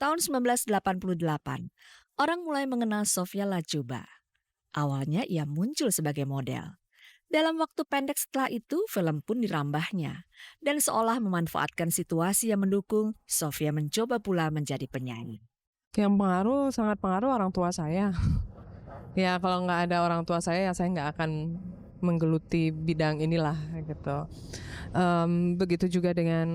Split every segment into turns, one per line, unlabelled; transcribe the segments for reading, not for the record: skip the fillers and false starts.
Tahun 1988, orang mulai mengenal Sofia Latjuba. Awalnya ia muncul sebagai model. Dalam waktu pendek setelah itu, film pun dirambahnya. Dan seolah memanfaatkan situasi yang mendukung, Sofia mencoba pula menjadi penyanyi.
Yang pengaruh, sangat pengaruh orang tua saya. Ya kalau nggak ada orang tua saya, ya saya nggak akan menggeluti bidang inilah gitu. Begitu juga dengan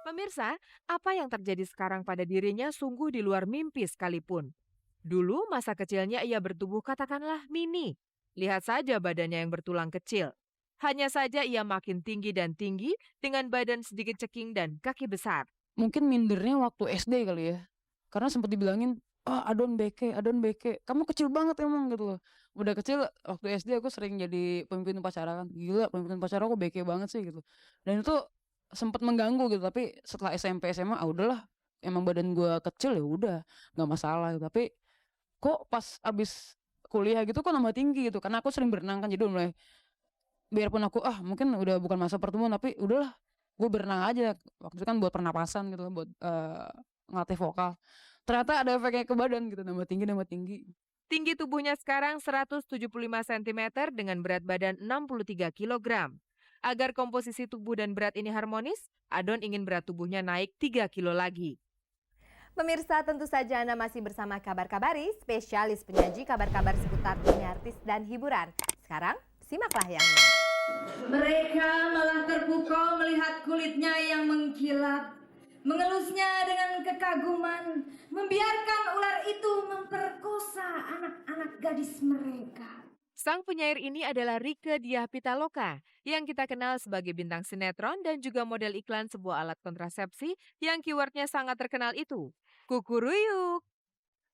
Pemirsa, apa yang terjadi sekarang pada dirinya sungguh di luar mimpi sekalipun. Dulu masa kecilnya ia bertubuh katakanlah mini. Lihat saja badannya yang bertulang kecil. Hanya saja ia makin tinggi dan tinggi dengan badan sedikit ceking dan kaki besar.
Mungkin mindernya waktu SD kali ya. Karena sempat dibilangin, adon beke, kamu kecil banget emang gitu loh. Udah kecil, waktu SD aku sering jadi pemimpin upacara kan. Gila, pemimpin upacara kok beke banget sih gitu. Dan itu sempat mengganggu gitu. Tapi setelah SMP, SMA, udahlah. Emang badan gua kecil ya udah, nggak masalah. Tapi kok pas abis kuliah gitu kok nambah tinggi gitu. Karena aku sering berenang kan, jadi udah mulai, biarpun aku mungkin udah bukan masa pertemuan, tapi udahlah gue berenang aja. Waktu itu kan buat pernapasan gitu, buat ngelatih vokal. Ternyata ada efeknya ke badan gitu, nambah tinggi.
Tinggi tubuhnya sekarang 175 cm dengan berat badan 63 kg. Agar komposisi tubuh dan berat ini harmonis, Adon ingin berat tubuhnya naik 3 kilo lagi.
Pemirsa, tentu saja Anda masih bersama Kabar Kabari, spesialis penyaji kabar-kabar seputar dunia artis dan hiburan. Sekarang, simaklah yang ini.
Mereka malah terpukau melihat kulitnya yang mengkilap, mengelusnya dengan kekaguman, membiarkan ular itu memperkosa anak-anak gadis mereka.
Sang penyair ini adalah Rieke Diah Pitaloka yang kita kenal sebagai bintang sinetron dan juga model iklan sebuah alat kontrasepsi yang keywordnya sangat terkenal itu, Kukuruyuk.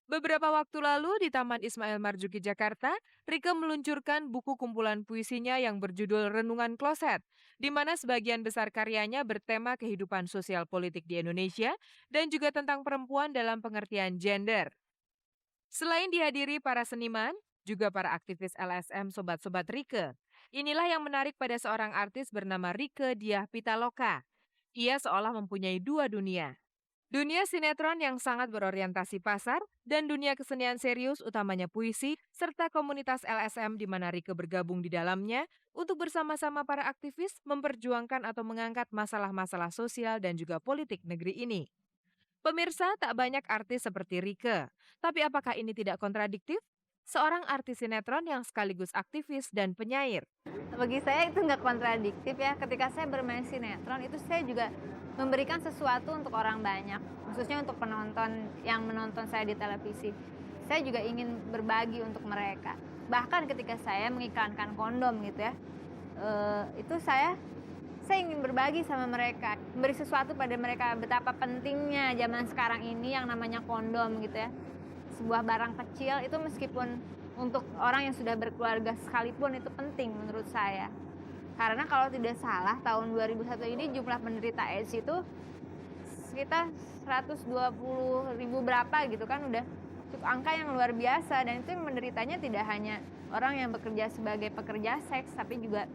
Beberapa waktu lalu di Taman Ismail Marzuki Jakarta, Rieke meluncurkan buku kumpulan puisinya yang berjudul Renungan Kloset, di mana sebagian besar karyanya bertema kehidupan sosial politik di Indonesia dan juga tentang perempuan dalam pengertian gender. Selain dihadiri para seniman, juga para aktivis LSM Sobat-Sobat Rieke. Inilah yang menarik pada seorang artis bernama Rieke Diah Pitaloka. Ia seolah mempunyai dua dunia. Dunia sinetron yang sangat berorientasi pasar dan dunia kesenian serius utamanya puisi serta komunitas LSM di mana Rieke bergabung di dalamnya untuk bersama-sama para aktivis memperjuangkan atau mengangkat masalah-masalah sosial dan juga politik negeri ini. Pemirsa, tak banyak artis seperti Rieke, tapi apakah ini tidak kontradiktif? Seorang artis sinetron yang sekaligus aktivis dan penyair.
Bagi saya itu nggak kontradiktif ya, ketika saya bermain sinetron itu saya juga memberikan sesuatu untuk orang banyak, khususnya untuk penonton yang menonton saya di televisi. Saya juga ingin berbagi untuk mereka. Bahkan ketika saya mengiklankan kondom gitu ya, itu saya ingin berbagi sama mereka, memberi sesuatu pada mereka, betapa pentingnya zaman sekarang ini yang namanya kondom gitu ya. Sebuah barang kecil itu meskipun untuk orang yang sudah berkeluarga sekalipun itu penting menurut saya. Karena kalau tidak salah tahun 2001 ini jumlah penderita AIDS itu sekitar 120.000 berapa gitu kan, udah cukup angka yang luar biasa. Dan itu yang menderitanya tidak hanya orang yang bekerja sebagai pekerja seks, tapi juga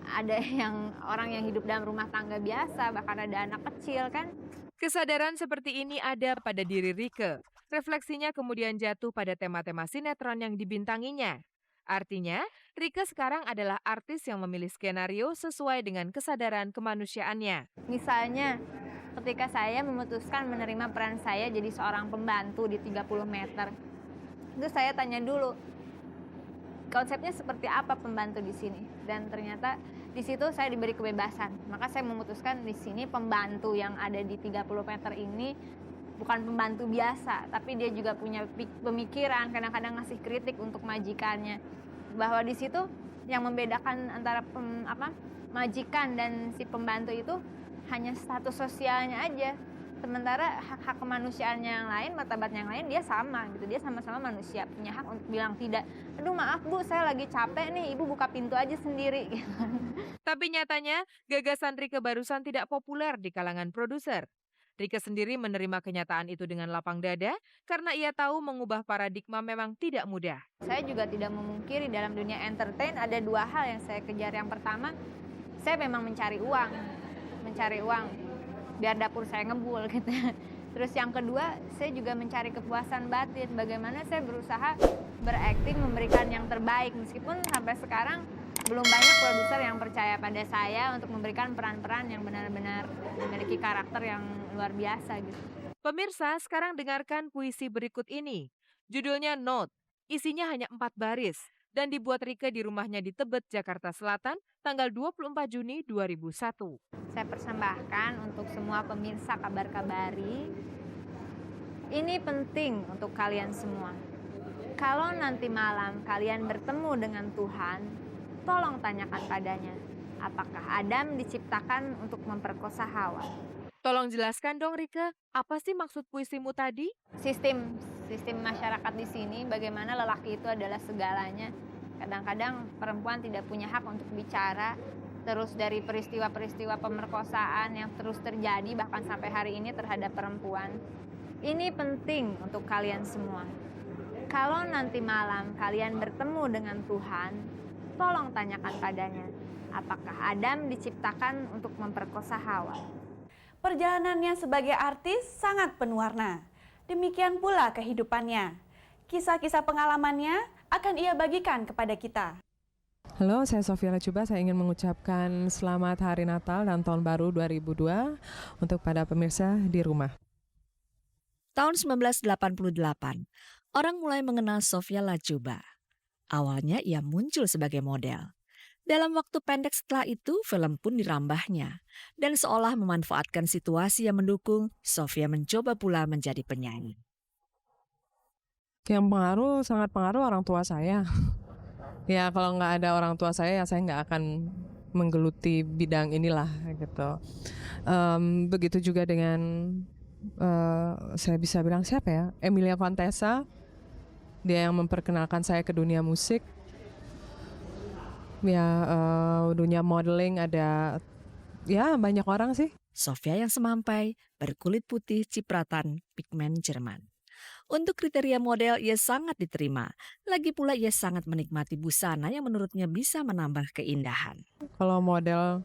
ada yang orang yang hidup dalam rumah tangga biasa, bahkan ada anak kecil kan.
Kesadaran seperti ini ada pada diri Rieke. Refleksinya kemudian jatuh pada tema-tema sinetron yang dibintanginya. Artinya, Rieke sekarang adalah artis yang memilih skenario sesuai dengan kesadaran kemanusiaannya.
Misalnya, ketika saya memutuskan menerima peran saya jadi seorang pembantu di 30 meter, itu saya tanya dulu, konsepnya seperti apa pembantu di sini? Dan ternyata di situ saya diberi kebebasan. Maka saya memutuskan di sini pembantu yang ada di 30 meter ini bukan pembantu biasa, tapi dia juga punya pemikiran, kadang-kadang ngasih kritik untuk majikannya. Bahwa di situ yang membedakan antara majikan dan si pembantu itu hanya status sosialnya aja. Sementara hak-hak kemanusiaannya yang lain, martabatnya yang lain, dia sama gitu. Dia sama-sama manusia, punya hak untuk bilang tidak. Aduh maaf Bu, saya lagi capek nih, Ibu buka pintu aja sendiri.
Tapi nyatanya, gagasan Rieke barusan tidak populer di kalangan produser. Rike sendiri menerima kenyataan itu dengan lapang dada karena ia tahu mengubah paradigma memang tidak mudah.
Saya juga tidak memungkiri dalam dunia entertain ada dua hal yang saya kejar. Yang pertama, saya memang mencari uang biar dapur saya ngebul gitu. Terus yang kedua, saya juga mencari kepuasan batin. Bagaimana saya berusaha berakting memberikan yang terbaik meskipun sampai sekarang belum banyak produser yang percaya pada saya untuk memberikan peran-peran yang benar-benar memiliki karakter yang luar biasa gitu.
Pemirsa, sekarang dengarkan puisi berikut ini. Judulnya Note, isinya hanya 4 baris dan dibuat Rike di rumahnya di Tebet, Jakarta Selatan, tanggal 24 Juni 2001.
Saya persembahkan untuk semua pemirsa Kabar Kabari. Ini penting untuk kalian semua. Kalau nanti malam kalian bertemu dengan Tuhan, tolong tanyakan padanya, apakah Adam diciptakan untuk memperkosa Hawa?
Tolong jelaskan dong Rike, apa sih maksud puisimu tadi?
Sistem masyarakat di sini, bagaimana lelaki itu adalah segalanya. Kadang-kadang perempuan tidak punya hak untuk bicara. Terus dari peristiwa-peristiwa pemerkosaan yang terus terjadi bahkan sampai hari ini terhadap perempuan. Ini penting untuk kalian semua. Kalau nanti malam kalian bertemu dengan Tuhan, tolong tanyakan padanya, apakah Adam diciptakan untuk memperkosa Hawa?
Perjalanannya sebagai artis sangat penuh warna. Demikian pula kehidupannya. Kisah-kisah pengalamannya akan ia bagikan kepada kita.
Halo, saya Sofia Lacuba. Saya ingin mengucapkan selamat Hari Natal dan Tahun Baru 2002 untuk para pemirsa di rumah.
Tahun 1988, orang mulai mengenal Sofia Lacuba. Awalnya ia muncul sebagai model. Dalam waktu pendek setelah itu, film pun dirambahnya. Dan seolah memanfaatkan situasi yang mendukung, Sofia mencoba pula menjadi penyanyi.
Yang sangat pengaruh orang tua saya. Ya kalau nggak ada orang tua saya, ya saya nggak akan menggeluti bidang inilah gitu. Begitu juga dengan saya bisa bilang siapa ya, Emilia Contessa. Dia yang memperkenalkan saya ke dunia musik. Ya dunia modeling ada, ya banyak orang sih.
Sofia yang semampai, berkulit putih cipratan pigmen Jerman. Untuk kriteria model ia sangat diterima. Lagi pula ia sangat menikmati busana yang menurutnya bisa menambah keindahan.
Kalau model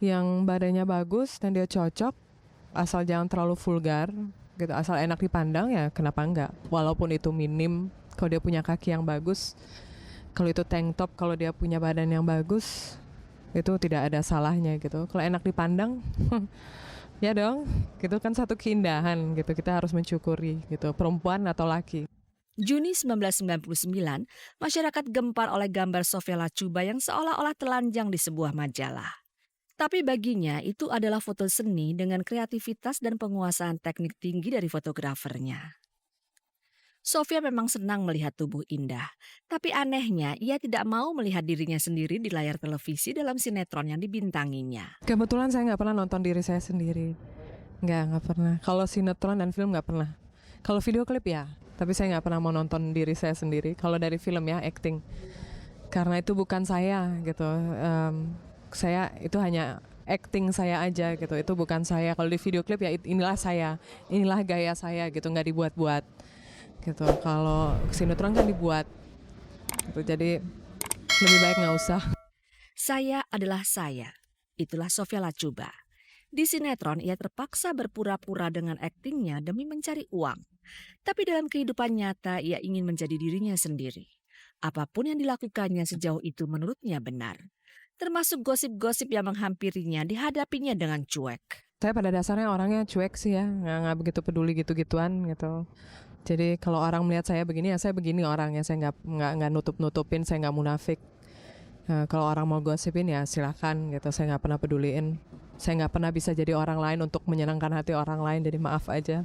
yang badannya bagus dan dia cocok, asal jangan terlalu vulgar, gitu, asal enak dipandang ya kenapa enggak. Walaupun itu minim, kalau dia punya kaki yang bagus, kalau itu tank top, kalau dia punya badan yang bagus, itu tidak ada salahnya gitu. Kalau enak dipandang, ya dong, gitu kan satu keindahan gitu, kita harus mensyukuri gitu, perempuan atau laki.
Juni 1999, masyarakat gempar oleh gambar Sofia Lacuba yang seolah-olah telanjang di sebuah majalah. Tapi baginya itu adalah foto seni dengan kreativitas dan penguasaan teknik tinggi dari fotografernya. Sofia memang senang melihat tubuh indah, tapi anehnya ia tidak mau melihat dirinya sendiri di layar televisi dalam sinetron yang dibintanginya.
Kebetulan saya nggak pernah nonton diri saya sendiri, nggak pernah. Kalau sinetron dan film nggak pernah. Kalau video klip ya, tapi saya nggak pernah mau nonton diri saya sendiri. Kalau dari film ya acting, karena itu bukan saya gitu. Saya itu hanya acting saya aja gitu. Itu bukan saya. Kalau di video klip ya inilah saya, inilah gaya saya gitu, nggak dibuat-buat. Gitu. Kalau sinetron kan dibuat gitu, jadi lebih baik nggak usah.
Saya adalah saya, itulah Sofia Lacuba. Di sinetron ia terpaksa berpura-pura dengan aktingnya demi mencari uang. Tapi dalam kehidupan nyata ia ingin menjadi dirinya sendiri. Apapun yang dilakukannya sejauh itu menurutnya benar. Termasuk gosip-gosip yang menghampirinya dihadapinya dengan cuek.
Saya pada dasarnya orangnya cuek sih ya, nggak begitu peduli gitu-gituan gitu. Jadi kalau orang melihat saya begini ya saya begini orangnya, saya nggak nutup-nutupin, saya nggak munafik. Kalau orang mau gosipin ya silakan gitu, saya nggak pernah peduliin. Saya nggak pernah bisa jadi orang lain untuk menyenangkan hati orang lain, jadi maaf aja.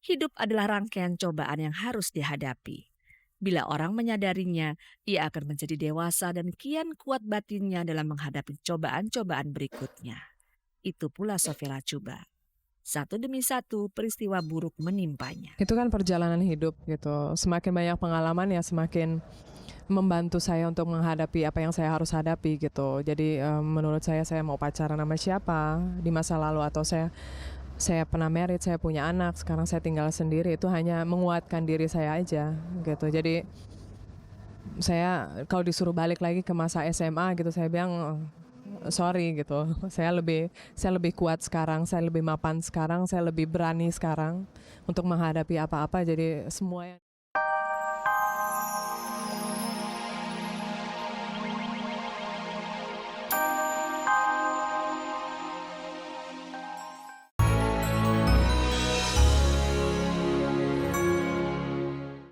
Hidup adalah rangkaian cobaan yang harus dihadapi. Bila orang menyadarinya, ia akan menjadi dewasa dan kian kuat batinnya dalam menghadapi cobaan-cobaan berikutnya. Itu pula Sofia Lacuba. Satu demi satu peristiwa buruk menimpanya.
Itu kan perjalanan hidup gitu. Semakin banyak pengalaman ya semakin membantu saya untuk menghadapi apa yang saya harus hadapi gitu. Jadi menurut saya mau pacaran sama siapa di masa lalu, atau saya pernah married, saya punya anak, sekarang saya tinggal sendiri, itu hanya menguatkan diri saya aja gitu. Jadi saya kalau disuruh balik lagi ke masa SMA gitu, saya bilang sorry gitu. Saya lebih kuat sekarang, saya lebih mapan sekarang, saya lebih berani sekarang untuk menghadapi apa-apa. Jadi semua